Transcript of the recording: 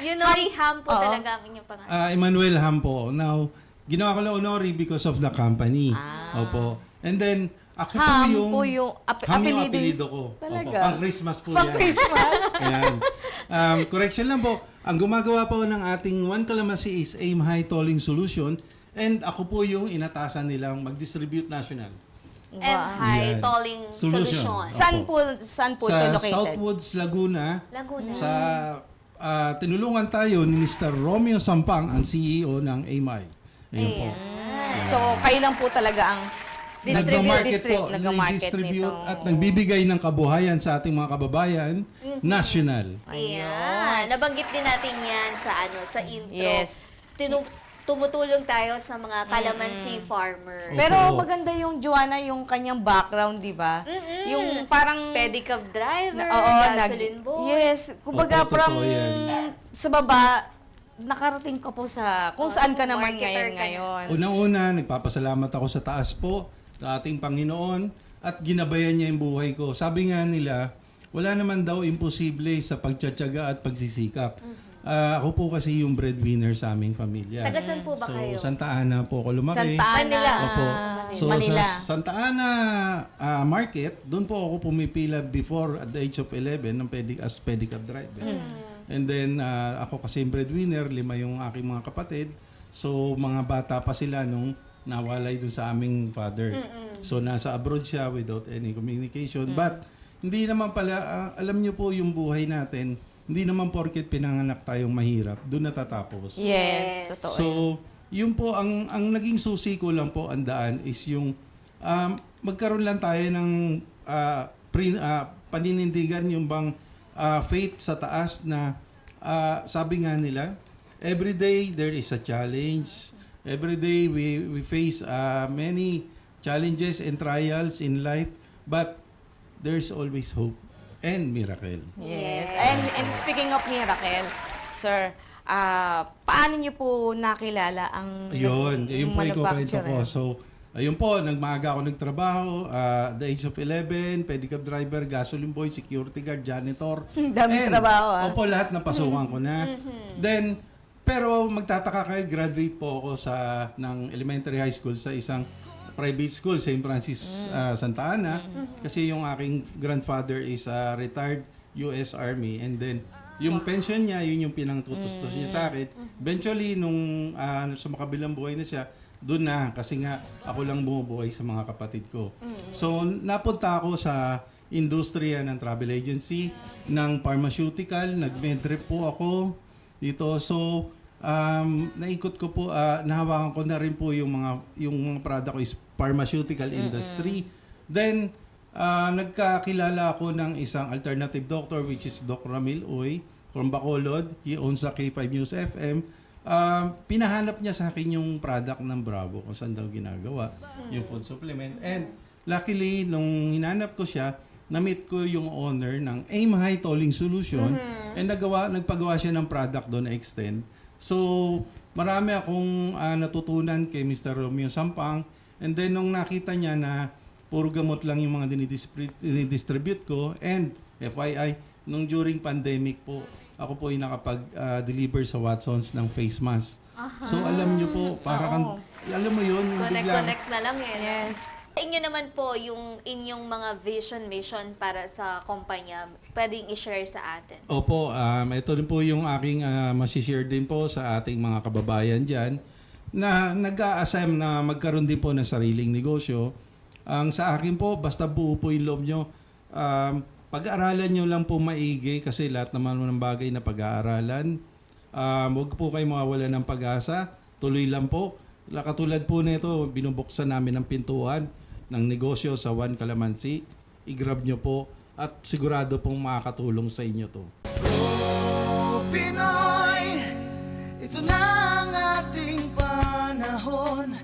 Yunori Ham po Oo. talaga ang inyong pangalan. Emmanuel Ham po. Now, ginawa ko lang Honori because of the company. Opo. And then, ako Ham po yung... po yung Ham yung apelido. apelido ko. Talaga? Opo. Pang-Christmas po Pang yan. Christmas. Ayan. Correction lang po. Ang gumagawa po ng ating One Calamansi is Aim High Tolling Solution. And ako po yung inatasan nilang mag-distribute national. M-High Yan. Tolling Solution. Solution. Saan po ito Sa located? Southwoods, Laguna. Laguna. Sa tinulungan tayo ni Mr. Romeo Sampang, ang CEO ng AMI. Ayun po. So, kayo lang po talaga ang Nagmamarket po, nagmamarket nag-distribute nito. at nagbibigay ng kabuhayan sa ating mga kababayan, national. Ayan. Nabanggit din natin yan sa intro. Yes. Tumutulong tayo sa mga calamansi farmer. Opo. Pero maganda yung Joanna, yung kanyang background, di ba? Yung parang... Pedicab driver, Oo, gasoline boy. Yes. Kumbaga, Opo, from totoo yan. sa baba, nakarating ka po sa kung saan ka naman marketer ka na. ngayon. Unang-una, nagpapasalamat ako sa taas po, sa ating Panginoon, at ginabayan niya yung buhay ko. Sabi nga nila, wala naman daw imposible sa pagtsatsaga at pagsisikap. Ako po kasi yung breadwinner sa aming pamilya. Taga saan po ba kayo? So, Santa Ana po ako lumaki. Santa Ana, Manila. Opo. So, Manila. sa Santa Ana Market, doon po ako pumipila before at the age of 11 ng as pedicab driver. And then, ako kasi yung breadwinner, 5 yung aking mga kapatid. So, mga bata pa sila nung nawalay doon sa aming father. So, nasa abroad siya without any communication. But, hindi naman pala, alam niyo po yung buhay natin, hindi naman porket pinanganak tayong mahirap, doon natatapos. Yes, totoo. So, yun po, ang naging susi ko lang po, ang daan, is yung magkaroon lang tayo ng paninindigan, yung bang faith sa taas na sabi nga nila, every day there is a challenge. Every day we face many challenges and trials in life, but there's always hope and miracle. Yes. And speaking of miracle, sir, paano niyo po nakilala ang Ayun, yun po yung kwento ko. manufacturer? So, ayun po, nagmaaga ako nagtrabaho, the age of 11, pedicab driver, gasoline boy, security guard, janitor. Daming trabaho, Opo, lahat napasukan ko na. Then, pero magtataka kayo, graduate po ako ng elementary high school sa isang private school, St. Francis Santa Ana. Kasi yung aking grandfather is retired US Army. And then, yung pension niya, yun yung pinangtutustos niya sa akin. Eventually, nung sa makabilang buhay na siya, doon na. Kasi nga, ako lang bumubuhay sa mga kapatid ko. So, napunta ako sa industriya ng travel agency, ng pharmaceutical. Nag-medrep po ako dito. So, naikot ko po, nahawakan ko na rin po yung mga product ko is pharmaceutical industry. Then, nagkakilala ako ng isang alternative doctor which is Doc Ramil Uy from Bacolod. He owns sa K5 News FM. Pinahanap niya sa akin yung product ng Bravo kung saan daw ginagawa, yung food supplement. And luckily, nung hinanap ko siya, na-meet ko yung owner ng Aim High Tolling Solution and nagpagawa siya ng product doon na extend. So, marami akong natutunan kay Mr. Romeo Sampang. And then, nung nakita niya na puro gamot lang yung mga dinidistribute ko, and FYI, nung during pandemic po, ako po yung nakapag-deliver sa Watsons ng face mask. So, alam niyo po, alam mo yun, yung biglang, Connect na lang eh. Yes. Sa inyo naman po, yung inyong mga mission para sa kumpanya, pwedeng i-share sa atin. Opo, ito rin po yung aking masishare din po sa ating mga kababayan dyan na nag-a-assign na magkaroon din po ng sariling negosyo. Ang sa akin po, basta buo po yung loob nyo, pag-aaralan nyo lang po maigi kasi lahat naman ng bagay na pag-aaralan. Huwag po kayo mawawala ng pag-asa, tuloy lang po. Katulad po nito, binubuksan namin ang pintuan ng negosyo sa One Calamansi. I-grab nyo po at sigurado pong makakatulong sa inyo to. Oh, Pinoy, ito na ang ating panahon.